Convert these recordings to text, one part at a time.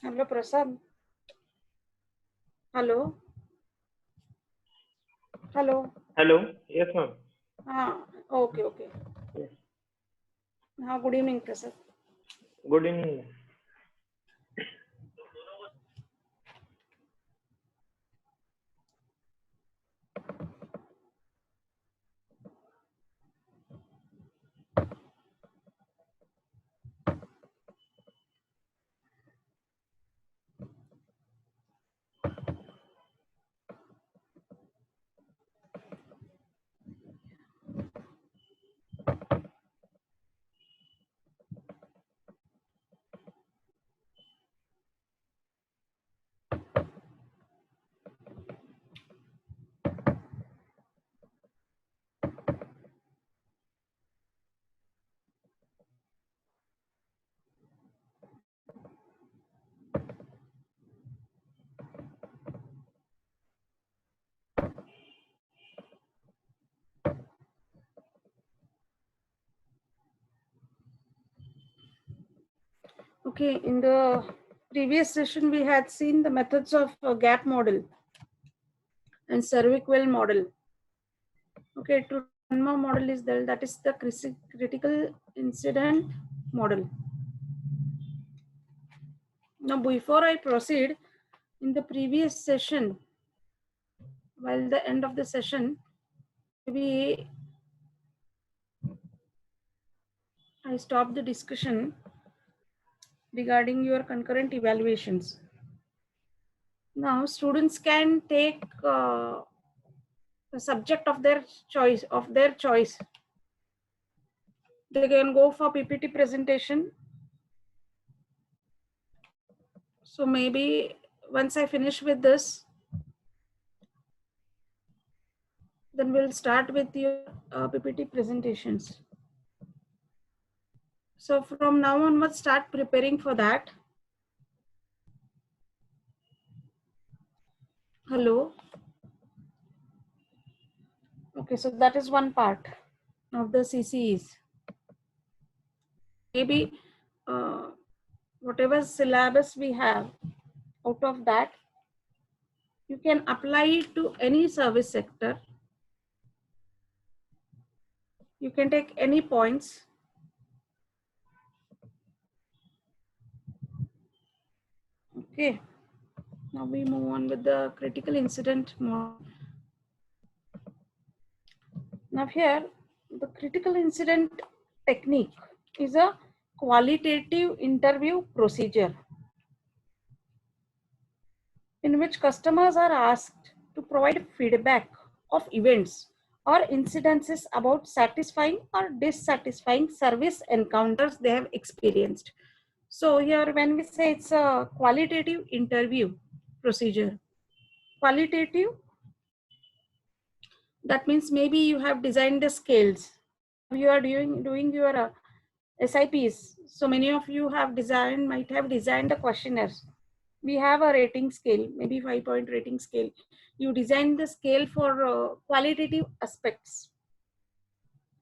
Hello, Prasad. Hello. Hello. Hello. Yes, ma'am. Okay, okay. Yes. Good evening, Prasad. Good evening. Okay, in the previous session, we had seen the methods of gap model and Serviquel model. Okay, to one more model is there, that is the critical incident model. Now, before I proceed, in the previous session, while the end of the session, maybe I stopped the discussion regarding your concurrent evaluations. Now, students can take the subject of their choice. They can go for PPT presentation. So maybe once I finish with this, then we'll start with your PPT presentations. So from now on, let's start preparing for that. Hello. Okay, so that is one part of the CCEs. Maybe whatever syllabus we have, out of that, you can apply it to any service sector. You can take any points. Okay. Now we move on with the critical incident model. Now here, the critical incident technique is a qualitative interview procedure in which customers are asked to provide feedback of events or incidences about satisfying or dissatisfying service encounters they have experienced. So here when we say it's a qualitative interview procedure, qualitative, that means maybe you have designed the scales. You are doing your SIPs. So many of you might have designed the questionnaires. We have a rating scale, maybe 5-point rating scale. You design the scale for qualitative aspects.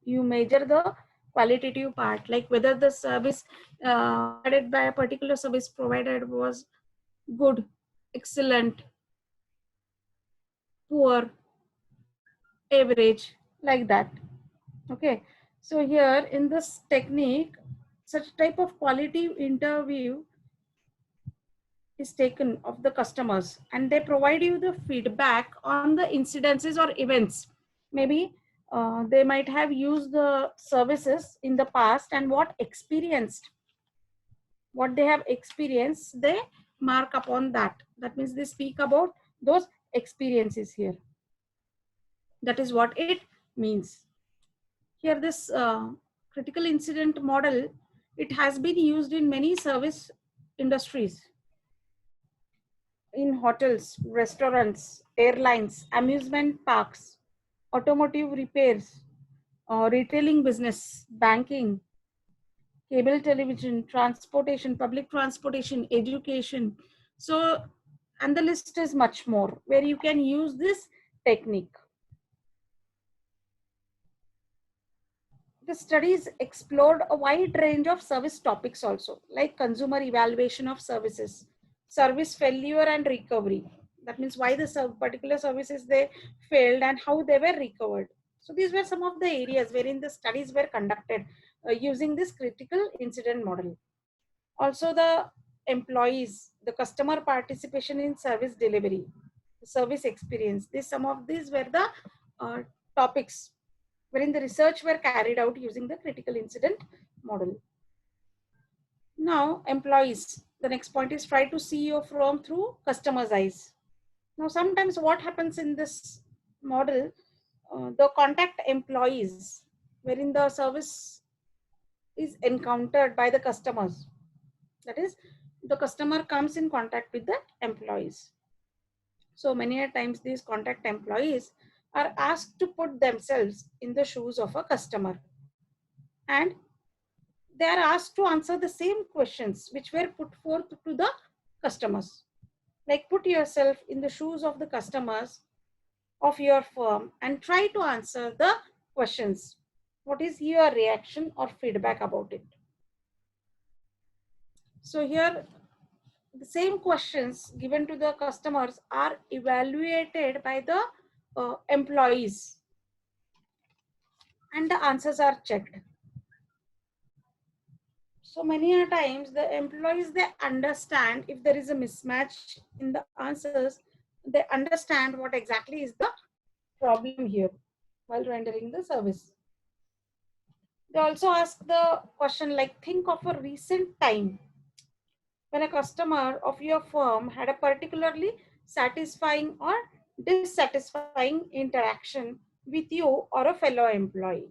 You measure the qualitative part, like whether the service provided by a particular service provider was good, excellent, poor, average, like that. Okay, so here in this technique, such type of quality interview is taken of the customers and they provide you the feedback on the incidences or events. Maybe they might have used the services in the past and what they have experienced, they mark upon that. That means they speak about those experiences here. That is what it means. Here this critical incident model, it has been used in many service industries, in hotels, restaurants, airlines, amusement parks, automotive repairs, retailing business, banking, cable television, transportation, public transportation, education. So, and the list is much more where you can use this technique. The studies explored a wide range of service topics also, like consumer evaluation of services, service failure and recovery. That means why the particular services they failed and how they were recovered. So these were some of the areas wherein the studies were conducted using this critical incident model. Also the employees, the customer participation in service delivery, service experience. Some of these were the uh, topics wherein the research were carried out using the critical incident model. Now, employees. The next point is try to see your firm through customers' eyes. Now, sometimes what happens in this model, the contact employees, wherein the service is encountered by the customers. That is, the customer comes in contact with the employees. So many a times these contact employees are asked to put themselves in the shoes of a customer, and they are asked to answer the same questions which were put forth to the customers. Like put yourself in the shoes of the customers of your firm and try to answer the questions. What is your reaction or feedback about it? So here the same questions given to the customers are evaluated by the employees and the answers are checked. So many a times the employees, they understand if there is a mismatch in the answers, they understand what exactly is the problem here while rendering the service. They also ask the question like, think of a recent time when a customer of your firm had a particularly satisfying or dissatisfying interaction with you or a fellow employee.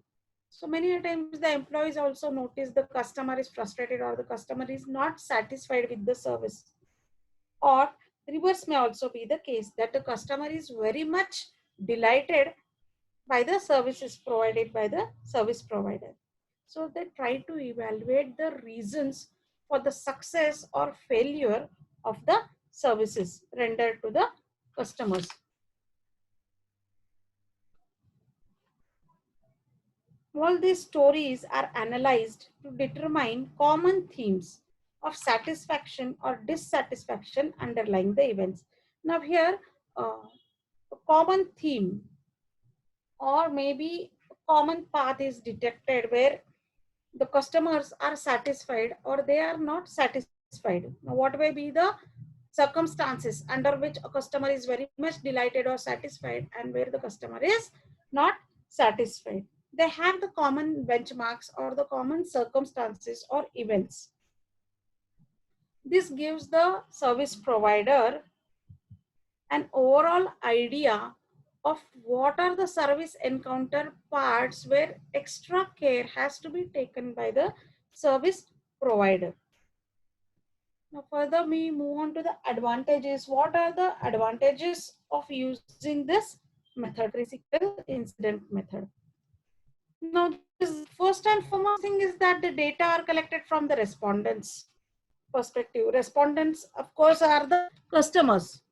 So many times the employees also notice the customer is frustrated or the customer is not satisfied with the service. Or reverse may also be the case that the customer is very much delighted by the services provided by the service provider. So they try to evaluate the reasons for the success or failure of the services rendered to the customers. All these stories are analyzed to determine common themes of satisfaction or dissatisfaction underlying the events. Now here, a common theme or maybe a common path is detected where the customers are satisfied or they are not satisfied. Now, what may be the circumstances under which a customer is very much delighted or satisfied and where the customer is not satisfied? They have the common benchmarks or the common circumstances or events. This gives the service provider an overall idea of what are the service encounter parts where extra care has to be taken by the service provider. Now further we move on to the advantages. What are the advantages of using this method, critical incident method? Now this first and foremost thing is that the data are collected from the respondents perspective. Respondents of course are the customers.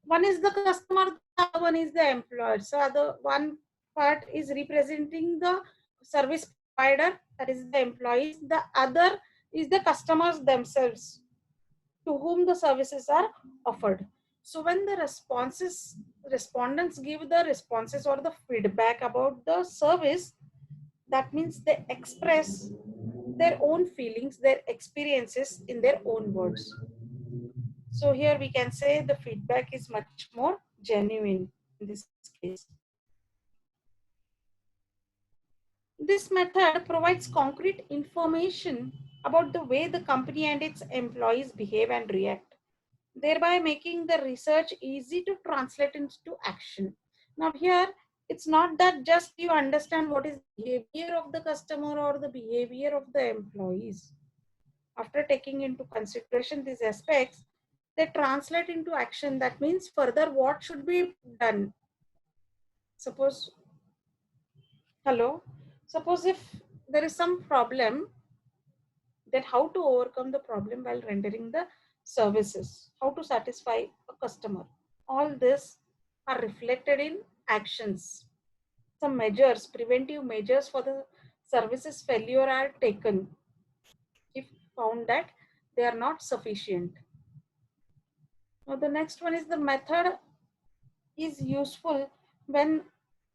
One is the customer, the other one is the employer. So the one part is representing the service provider, that is the employees. The other is the customers themselves to whom the services are offered. So when the respondents give the responses or the feedback about the service, that means they express their own feelings, their experiences in their own words. So here we can say the feedback is much more genuine in this case. This method provides concrete information about the way the company and its employees behave and react, thereby making the research easy to translate into action. Now here, it's not that just you understand what is the behavior of the customer or the behavior of the employees. After taking into consideration these aspects, they translate into action. That means further what should be done. Suppose, hello, suppose if there is some problem, then how to overcome the problem while rendering the services, how to satisfy a customer. All this are reflected in actions. Some measures, preventive measures for the services failure are taken if found that they are not sufficient. Now the next one is the method is useful when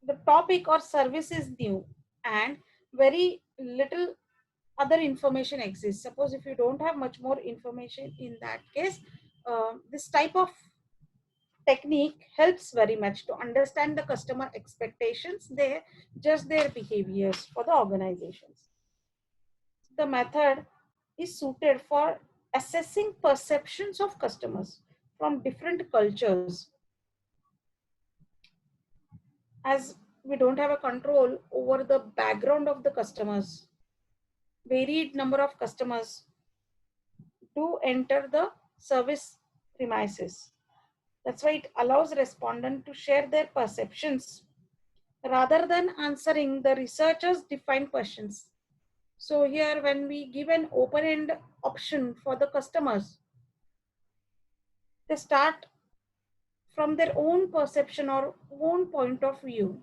the topic or service is new and very little other information exists. Suppose if you don't have much more information, in that case, this type of technique helps very much to understand the customer expectations, they just their behaviors for the organizations. The method is suited for assessing perceptions of customers from different cultures, as we don't have a control over the background of the customers. Varied number of customers to enter the service premises. That's why it allows respondent to share their perceptions rather than answering the researchers defined questions. So here when we give an open-end option for the customers, they start from their own perception or own point of view.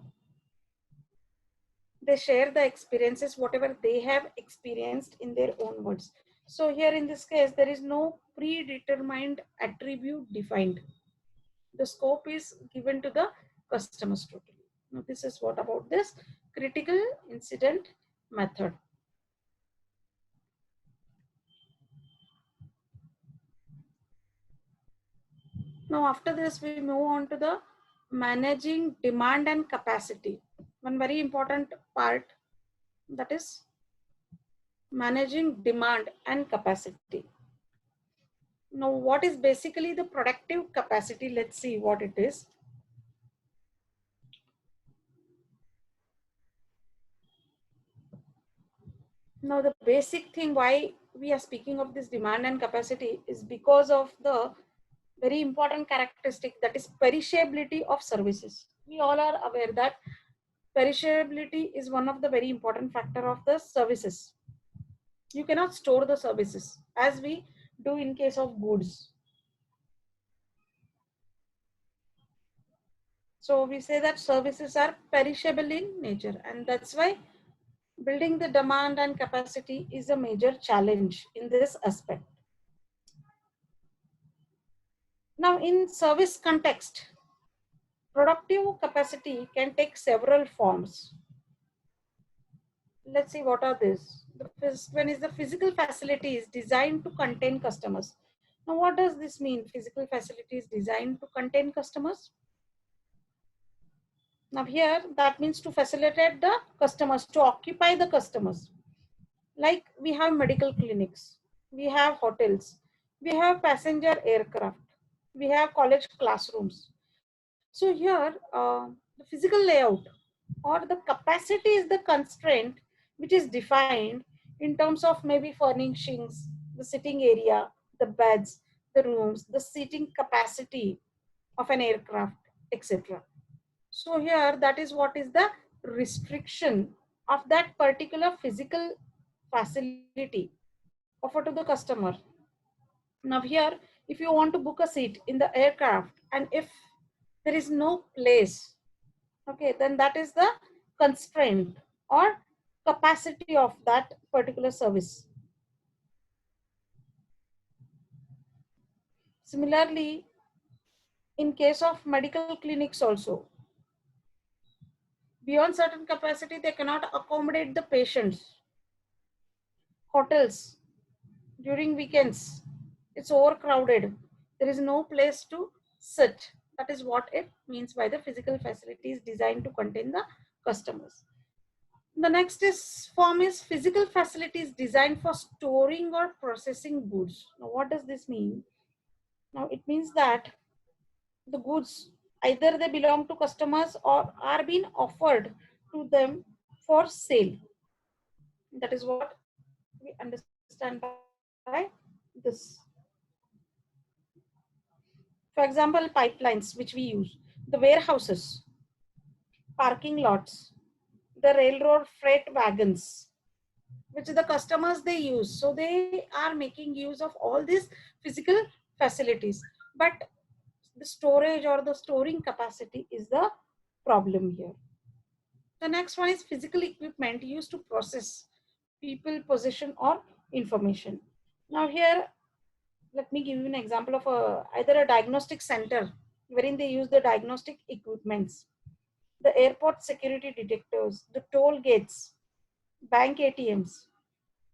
They share the experiences, whatever they have experienced in their own words. So here in this case, there is no predetermined attribute defined. The scope is given to the customers totally. Now this is what about this critical incident method. Now after this, we move on to the managing demand and capacity. One very important part, that is managing demand and capacity. Now what is basically the productive capacity? Let's see what it is. Now the basic thing why we are speaking of this demand and capacity is because of the very important characteristic, that is perishability of services. We all are aware that perishability is one of the very important factor of the services. You cannot store the services as we do in case of goods. So we say that services are perishable in nature, and that's why building the demand and capacity is a major challenge in this aspect. Now in service context, productive capacity can take several forms. Let's see what are these. The first one is the physical facilities designed to contain customers. Now what does this mean? Physical facilities designed to contain customers. Now here that means to facilitate the customers, to occupy the customers. Like we have medical clinics, we have hotels, we have passenger aircraft, we have college classrooms. So here the physical layout or the capacity is the constraint which is defined in terms of maybe furnishings, the sitting area, the beds, the rooms, the seating capacity of an aircraft, etc. So here that is what is the restriction of that particular physical facility offered to the customer. Now here, if you want to book a seat in the aircraft and if there is no place, okay, then that is the constraint or capacity of that particular service. Similarly, in case of medical clinics also, beyond certain capacity, they cannot accommodate the patients. Hotels, during weekends, it's overcrowded. There is no place to sit. That is what it means by the physical facilities designed to contain the customers. The next is form is physical facilities designed for storing or processing goods. Now, what does this mean? Now, it means that the goods either they belong to customers or are being offered to them for sale. That is what we understand by this. For example, pipelines which we use, the warehouses, parking lots, the railroad freight wagons, which the customers they use. So they are making use of all these physical facilities. But the storage or the storing capacity is the problem here. The next one is physical equipment used to process people, position, or information. Now here let me give you an example of either a diagnostic center wherein they use the diagnostic equipments, the airport security detectors, the toll gates, bank ATMs,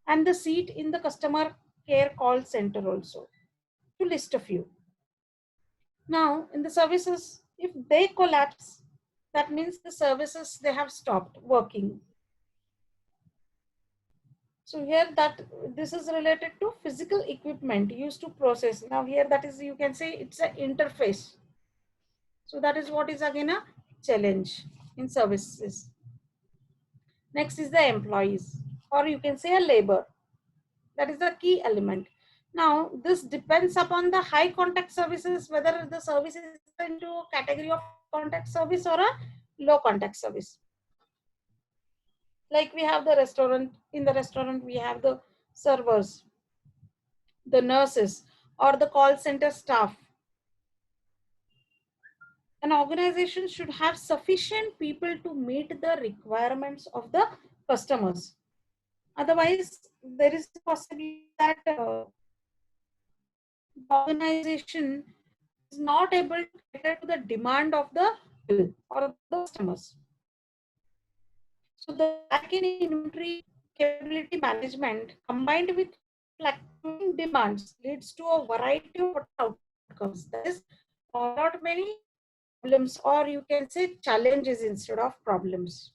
and the seat in the customer care call center also, to list a few. Now, in the services, if they collapse, that means the services they have stopped working. So here that this is related to physical equipment used to process. Now here that is, you can say it's an interface. So that is what is again a challenge in services. Next is the employees, or you can say a labor. That is the key element. Now this depends upon the high contact services, whether the service is into a category of high contact service or a low contact service. Like we have the restaurant, in the restaurant we have the servers, the nurses, or the call center staff. An organization should have sufficient people to meet the requirements of the customers. Otherwise, there is a possibility that the organization is not able to cater to the demand of the people or the customers. So the lack in inventory capability management combined with fluctuating demands leads to a variety of outcomes. That is, not many problems, or you can say challenges instead of problems,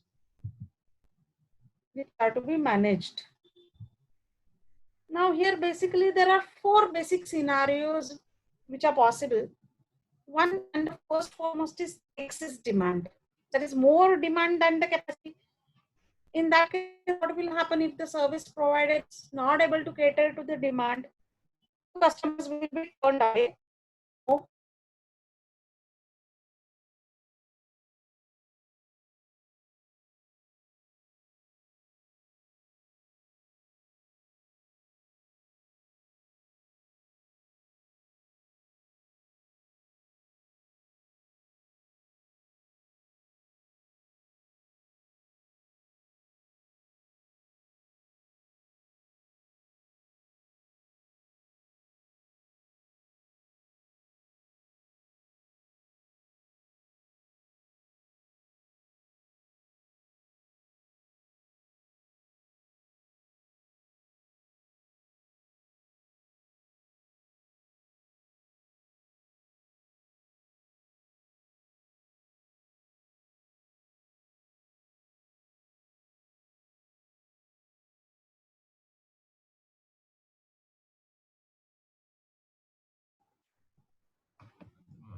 which are to be managed. Now here basically there are 4 basic scenarios which are possible. One, and the first foremost, is excess demand. That is more demand than the capacity. In that case, what will happen if the service provider is not able to cater to the demand? Customers will be turned away.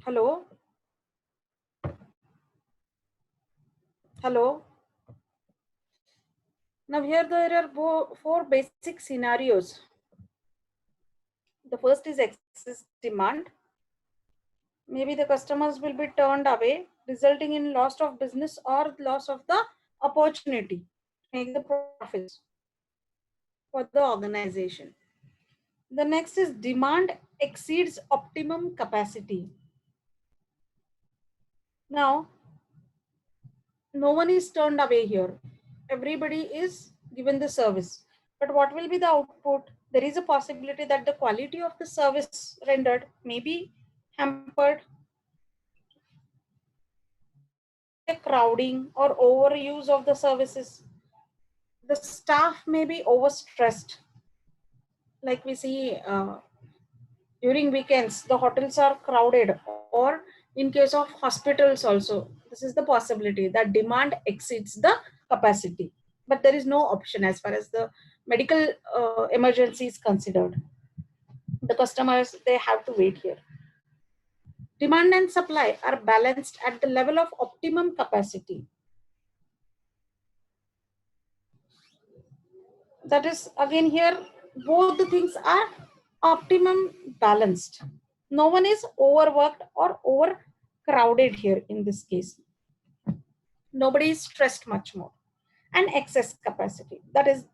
Hello? Hello? Now here there are 4 basic scenarios. The first is excess demand. Maybe the customers will be turned away, resulting in loss of business or loss of the opportunity to make the profits for the organization. The next is demand exceeds optimum capacity. Now, no one is turned away here. Everybody is given the service. But what will be the output? There is a possibility that the quality of the service rendered may be hampered, crowding or overuse of the services. The staff may be overstressed. Like we see during weekends, the hotels are crowded, or in case of hospitals also, this is the possibility that demand exceeds the capacity. But there is no option as far as the medical emergency is considered. The customers, they have to wait here. Demand and supply are balanced at the level of optimum capacity. That is again here, both the things are optimum balanced. No one is overworked or overcrowded here in this case. Nobody is stressed much more. And excess capacity. That is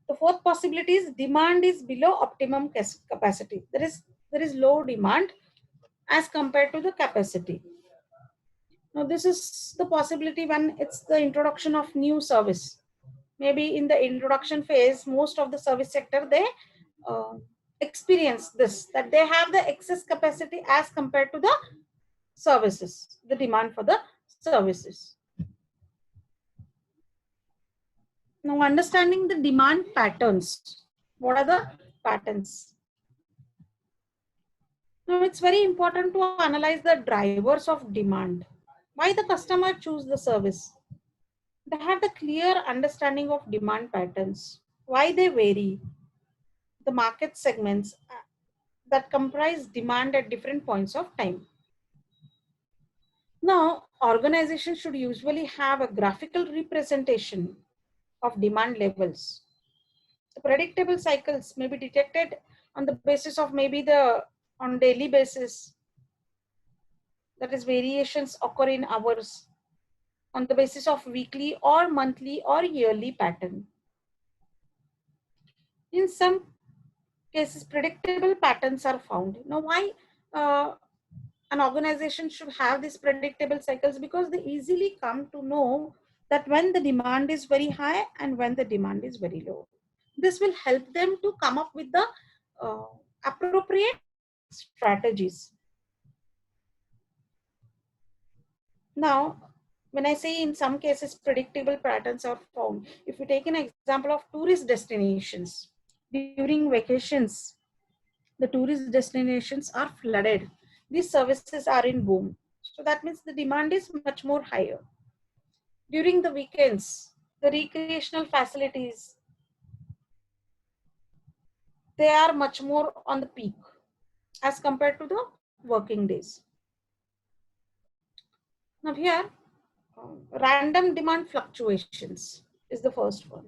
the fourth possibility is demand is below optimum capacity. There is low demand as compared to the capacity. Now this is the possibility when it's the introduction of new service. Maybe in the introduction phase, most of the service sector, they uh, experience this, that they have the excess capacity as compared to the services, the demand for the services. Now, understanding the demand patterns. What are the patterns? Now, it's very important to analyze the drivers of demand. Why the customer choose the service? They have the clear understanding of demand patterns, why they vary, the market segments that comprise demand at different points of time. Now, organizations should usually have a graphical representation of demand levels. The predictable cycles may be detected on the basis of maybe the on daily basis, that is variations occur in hours, on the basis of weekly or monthly or yearly pattern. In some cases, predictable patterns are found. Now, why an organization should have these predictable cycles? Because they easily come to know that when the demand is very high and when the demand is very low. This will help them to come up with the appropriate strategies. Now, when I say in some cases predictable patterns are found, if you take an example of tourist destinations, during vacations, the tourist destinations are flooded. These services are in boom. So that means the demand is much more higher. During the weekends, the recreational facilities, they are much more on the peak as compared to the working days. Now here, random demand fluctuations is the first one.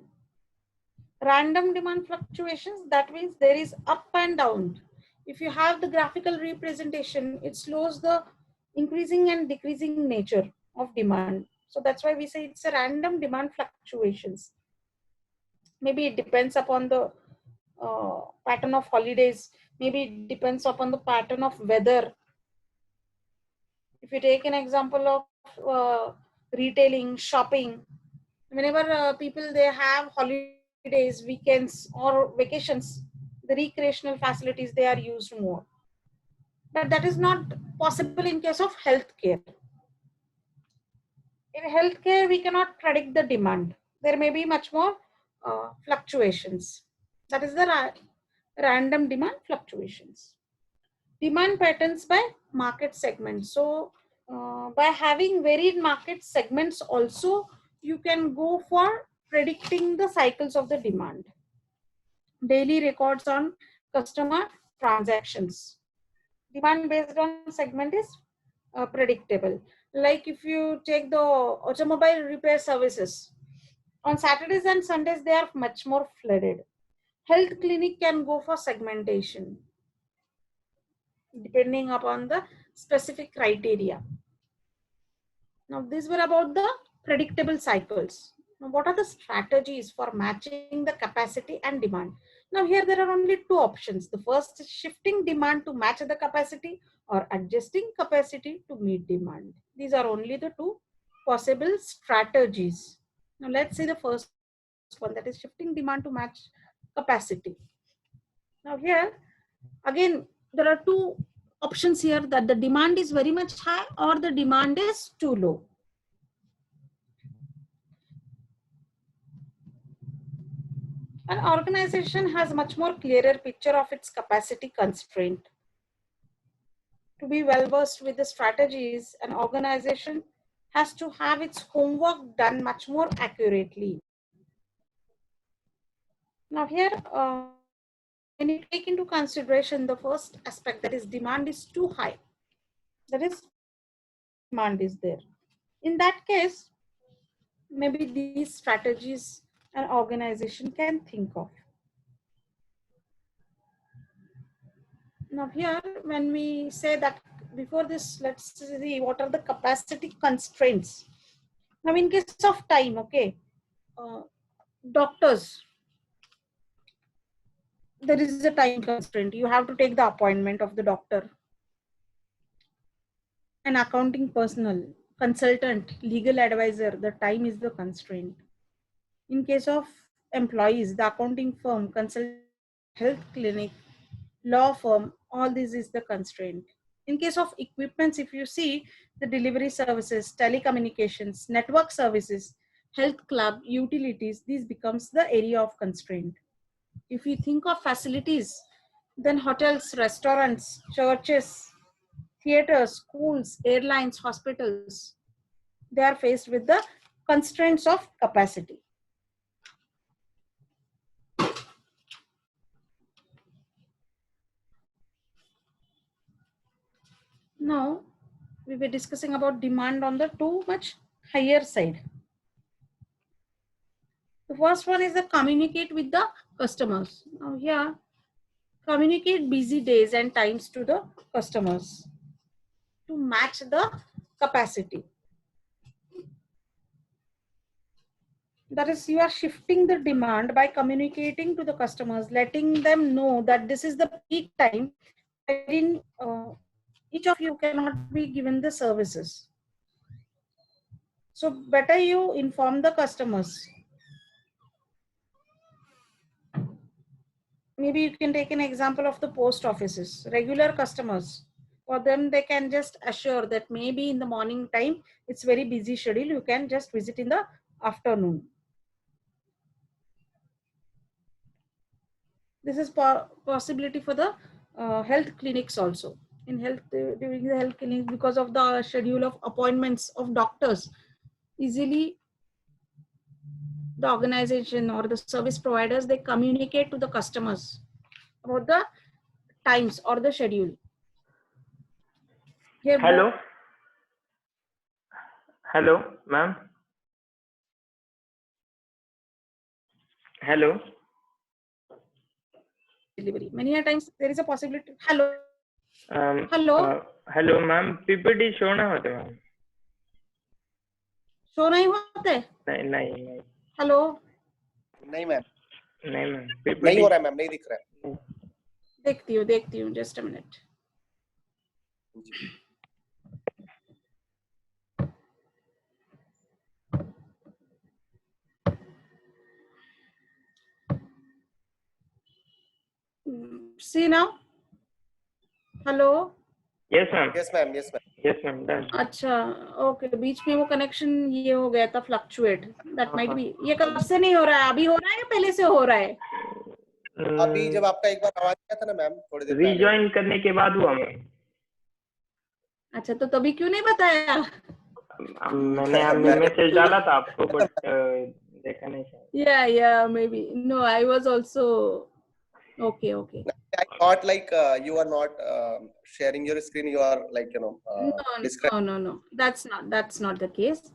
Random demand fluctuations, that means there is up and down. If you have the graphical representation, it shows the increasing and decreasing nature of demand. So that's why we say it's a random demand fluctuations. Maybe it depends upon the pattern of holidays. Maybe it depends upon the pattern of weather. If you take an example of retailing, shopping, whenever people they have holidays, weekends or vacations, the recreational facilities they are used more. But that is not possible in case of healthcare. In healthcare, we cannot predict the demand. There may be much more fluctuations. That is the random demand fluctuations. Demand patterns by market segments. So by having varied market segments also, you can go for predicting the cycles of the demand. Daily records on customer transactions. Demand based on segment is predictable. Like if you take the automobile repair services, on Saturdays and Sundays, they are much more flooded. Health clinic can go for segmentation depending upon the specific criteria. Now, these were about the predictable cycles. Now, what are the strategies for matching the capacity and demand? Now, here there are only two options. The first is shifting demand to match the capacity or adjusting capacity to meet demand. These are only the two possible strategies. Now, let's see the first one, that is shifting demand to match capacity. Now, here again, there are two options here, that the demand is very much high or the demand is too low. An organization has much more clearer picture of its capacity constraint. To be well versed with the strategies, an organization has to have its homework done much more accurately. Now here, when you take into consideration the first aspect, that is demand is too high, that is demand is there. In that case, maybe these strategies an organization can think of. Now here, when we say that, before this, let's see what are the capacity constraints. Now in case of time, okay, doctors, there is a time constraint. You have to take the appointment of the doctor. An accounting personnel, consultant, legal advisor, the time is the constraint. In case of employees, the accounting firm, consult, health clinic, law firm, all this is the constraint. In case of equipments, if you see the delivery services, telecommunications, network services, health club, utilities, this becomes the area of constraint. If you think of facilities, then hotels, restaurants, churches, theaters, schools, airlines, hospitals, they are faced with the constraints of capacity. Now, we were discussing about demand on the too much higher side. The first one is the communicate with the customers. Now here, communicate busy days and times to the customers to match the capacity. That is, you are shifting the demand by communicating to the customers, letting them know that this is the peak time wherein each of you cannot be given the services. So better you inform the customers. Maybe you can take an example of the post offices, regular customers. For them, they can just assure that maybe in the morning time, it's very busy schedule. You can just visit in the afternoon. This is possibility for the health clinics also. In health, during the health clinic, because of the schedule of appointments of doctors, easily the organization or the service providers, they communicate to the customers about the times or the schedule. Here, Hello. Hello, ma'am. Hello. delivery. Many a times there is a possibility. Hello. Um, Hello. hello, ma'am. PPT show ना होते ma'am. Show नहीं होते? नहीं. Hello. नहीं ma'am. नहीं ma'am. PPT नहीं हो रहा है मैम, नहीं दिख रहा है. देखती हूँ. Just a minute. See now. Hello. Yes ma'am. Yes ma'am. Yes ma'am. Yes ma'am. Done. अच्छा, ओके. बीच में वो कनेक्शन ये हो गया था, फ्लक्चुएट. That might be. ये कब से नहीं हो रहा है? अभी हो रहा है या पहले से हो रहा है? अभी जब आपका एक बार आवाज आया था ना मैम, थोड़ी देर रीजॉइन करने के बाद हुआ मैम. अच्छा, तो तभी क्यों नहीं बताया? मैंने आपने मैसेज डाला था आपको, बट देखा नहीं शायद. Yeah, maybe. No, I was also okay. I thought like you are not sharing your screen. You are like No. That's not the case.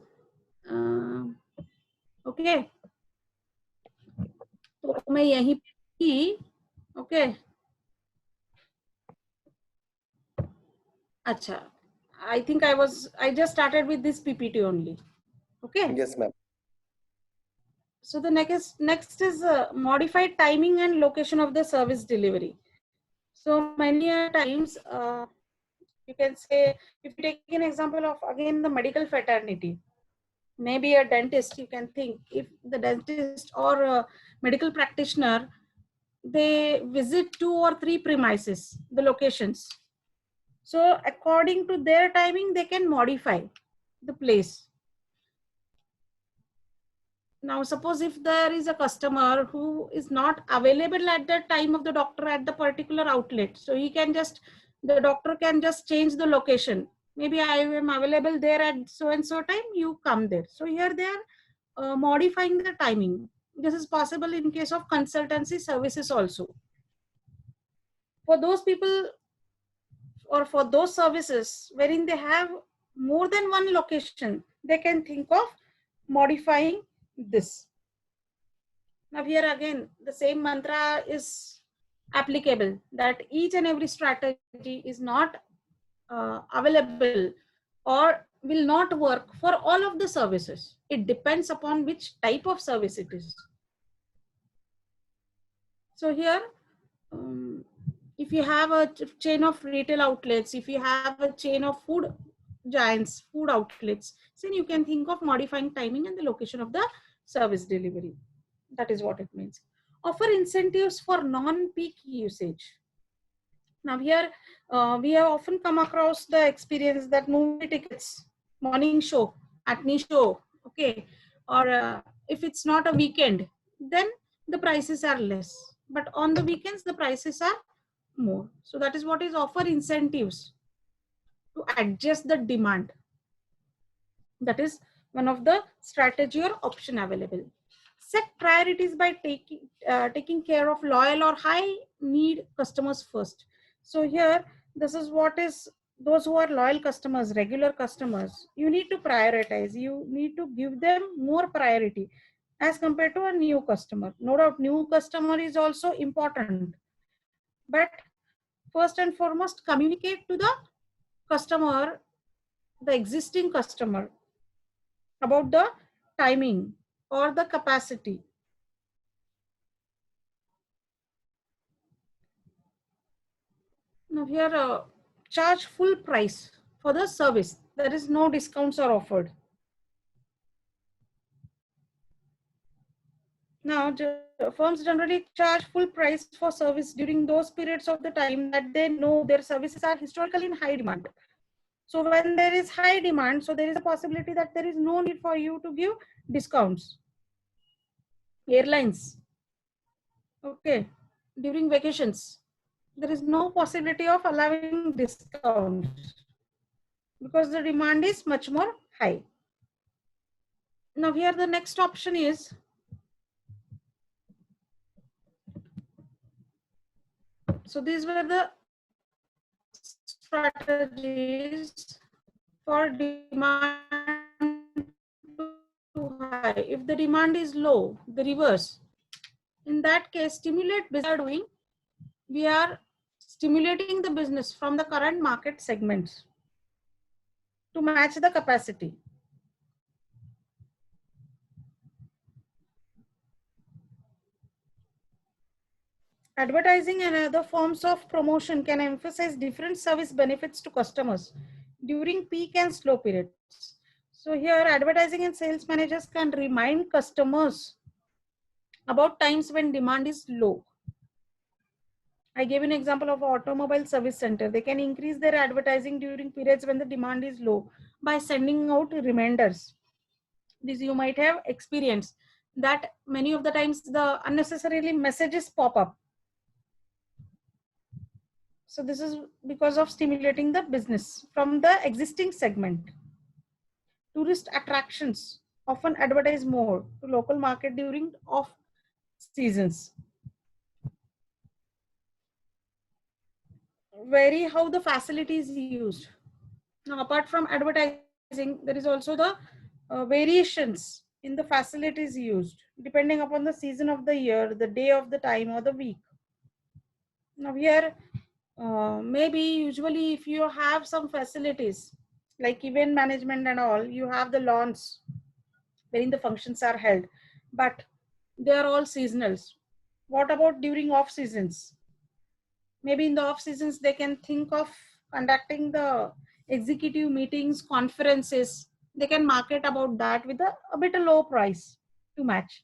Okay. तो मैं यहीं की. Okay. अच्छा. I think I just started with this PPT only. Okay. Yes ma'am. So the next is modified timing and location of the service delivery. So many times you can say, if you take an example of again the medical fraternity, maybe a dentist, you can think if the dentist or a medical practitioner, they visit 2 or 3 premises, the locations. So according to their timing, they can modify the place. Now, suppose if there is a customer who is not available at the time of the doctor at the particular outlet, so the doctor can just change the location. Maybe I am available there at so and so time, you come there. So here they are modifying the timing. This is possible in case of consultancy services also. For those people or for those services wherein they have more than one location, they can think of modifying this. Now here again, the same mantra is applicable, that each and every strategy is not available or will not work for all of the services. It depends upon which type of service it is. So here, if you have a chain of retail outlets, if you have a chain of food giants, food outlets, then you can think of modifying timing and the location of the service delivery. That is what it means. Offer incentives for non-peak usage. Now here, we have often come across the experience that movie tickets, morning show, matinee show, okay, or if it's not a weekend, then the prices are less. But on the weekends, the prices are more. So that is what is offer incentives to adjust the demand. That is one of the strategy or option available. Set priorities by taking care of loyal or high need customers first. So here, this is what is those who are loyal customers, regular customers, you need to prioritize. You need to give them more priority as compared to a new customer. No doubt, new customer is also important, but first and foremost, communicate to the customer, the existing customer, about the timing or the capacity. Now here, charge full price for the service. There is no discounts are offered. Now, firms generally charge full price for service during those periods of the time that they know their services are historically in high demand. So when there is high demand, so there is a possibility that there is no need for you to give discounts. Airlines, okay, during vacations, there is no possibility of allowing discounts because the demand is much more high. Now here the next option is so these were the strategies for demand too high. If the demand is low, the reverse. In that case, stimulate business doing. We are stimulating the business from the current market segments to match the capacity. Advertising and other forms of promotion can emphasize different service benefits to customers during peak and slow periods. So here, advertising and sales managers can remind customers about times when demand is low. I gave an example of automobile service center. They can increase their advertising during periods when the demand is low by sending out reminders. This you might have experienced that many of the times the unnecessarily messages pop up. So this is because of stimulating the business from the existing segment. Tourist attractions often advertise more to local market during off seasons. Vary how the facility is used. Now, apart from advertising, there is also the variations in the facilities used depending upon the season of the year, the day of the time or the week. Now here, maybe usually if you have some facilities like event management and all, you have the lawns wherein the functions are held, but they are all seasonals. What about during off seasons? Maybe in the off seasons, they can think of conducting the executive meetings, conferences. They can market about that with a bit low price to match.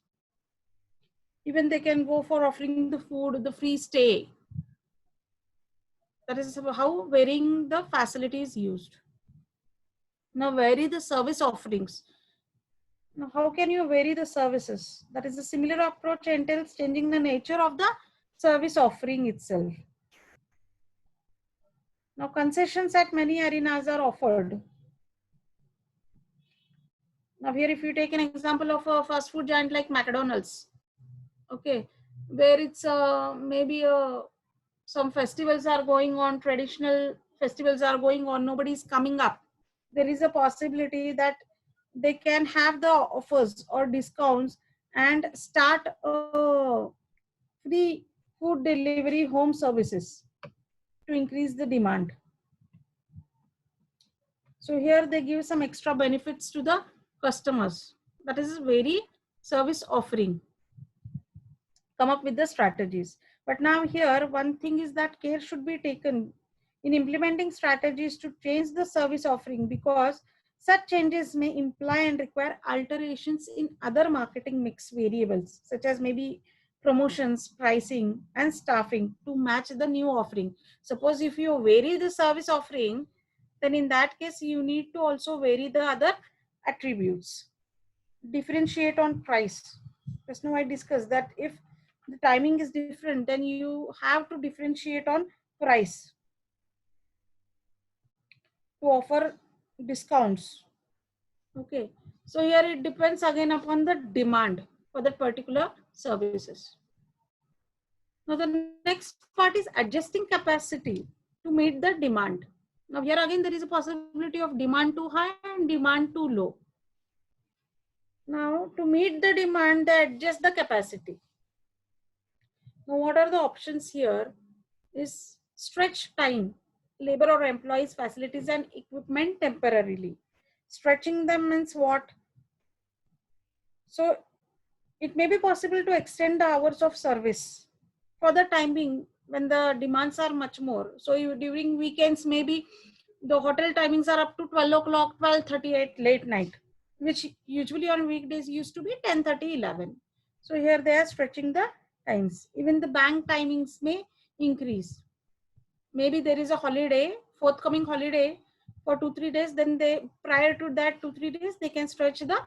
Even they can go for offering the food, the free stay. That is how varying the facility is used. Now vary the service offerings. Now how can you vary the services? That is a similar approach entails changing the nature of the service offering itself. Now concessions at many arenas are offered. Now here if you take an example of a fast food giant like McDonald's, okay, where it's maybe some festivals are going on, traditional festivals are going on, nobody's coming up. There is a possibility that they can have the offers or discounts and start free food delivery home services to increase the demand. So here they give some extra benefits to the customers. That is very service offering. Come up with the strategies. But now here, one thing is that care should be taken in implementing strategies to change the service offering because such changes may imply and require alterations in other marketing mix variables, such as maybe promotions, pricing, and staffing to match the new offering. Suppose if you vary the service offering, then in that case, you need to also vary the other attributes. Differentiate on price. Just now I discussed that if the timing is different, then you have to differentiate on price to offer discounts. Okay, so here it depends again upon the demand for that particular services. Now the next part is adjusting capacity to meet the demand. Now here again there is a possibility of demand too high and demand too low. Now to meet the demand, they adjust the capacity. Now what are the options here is stretch time, labor or employees, facilities and equipment temporarily. Stretching them means what? So it may be possible to extend the hours of service for the time being when the demands are much more. So during weekends, maybe the hotel timings are up to 12 o'clock, 12:30 at late night, which usually on weekdays used to be 10:30, 11. So here they are stretching the times. Even the bank timings may increase. Maybe there is a holiday, forthcoming holiday for 2-3 days, then they prior to that 2-3 days they can stretch the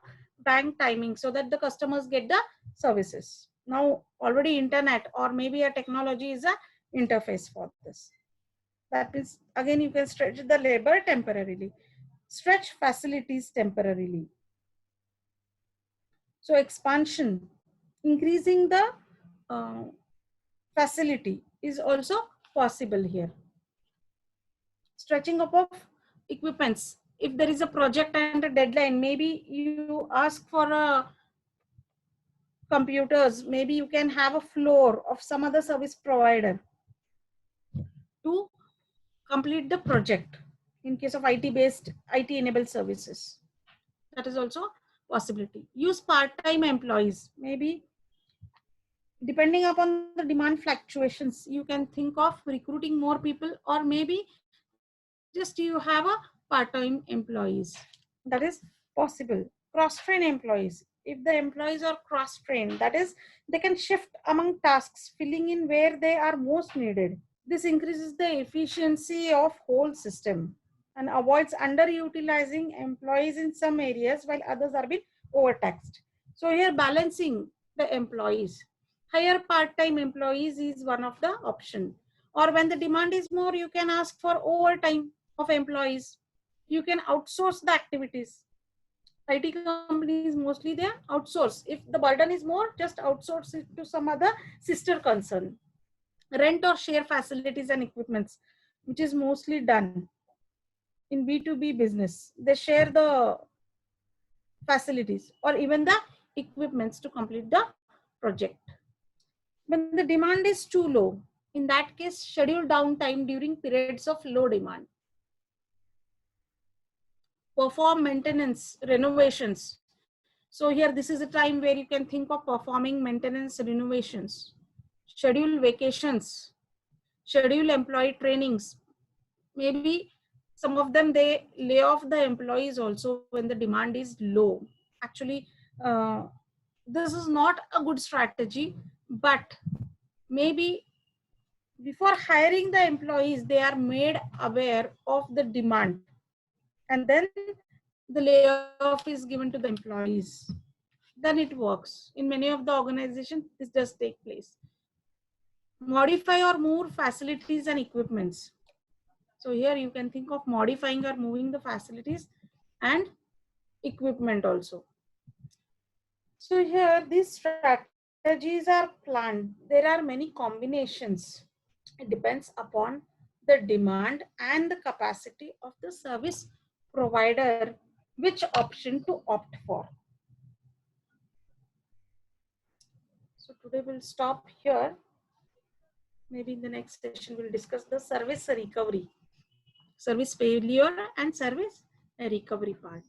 bank timing so that the customers get the services. Now already internet or maybe a technology is a interface for this. That means again you can stretch the labor temporarily, stretch facilities temporarily. So expansion, increasing the facility is also possible here. Stretching up of equipments. If there is a project and a deadline, maybe you ask for a computers, maybe you can have a floor of some other service provider to complete the project in case of IT-based, IT-enabled services. That is also possibility. Use part-time employees. Maybe depending upon the demand fluctuations, you can think of recruiting more people, or maybe just you have a part-time employees. That is possible. Cross-train employees. If the employees are cross-trained, that is, they can shift among tasks, filling in where they are most needed. This increases the efficiency of whole system and avoids underutilizing employees in some areas while others are being overtaxed. So here balancing the employees. Hire part-time employees is one of the option. Or when the demand is more, you can ask for overtime of employees. You can outsource the activities. IT companies mostly they outsource. If the burden is more, just outsource it to some other sister concern. Rent or share facilities and equipments, which is mostly done in B2B business. They share the facilities or even the equipments to complete the project. When the demand is too low, in that case, schedule downtime during periods of low demand. Perform maintenance, renovations. So here, this is a time where you can think of performing maintenance renovations. Schedule vacations, schedule employee trainings. Maybe some of them, they lay off the employees also when the demand is low. Actually, this is not a good strategy, but maybe before hiring the employees, they are made aware of the demand, and then the layoff is given to the employees. Then it works. In many of the organizations, this does take place. Modify or move facilities and equipments. So here you can think of modifying or moving the facilities and equipment also. So here these strategies are planned. There are many combinations. It depends upon the demand and the capacity of the service provider, which option to opt for. So today we'll stop here. Maybe in the next session we'll discuss the service recovery, service failure and service recovery part.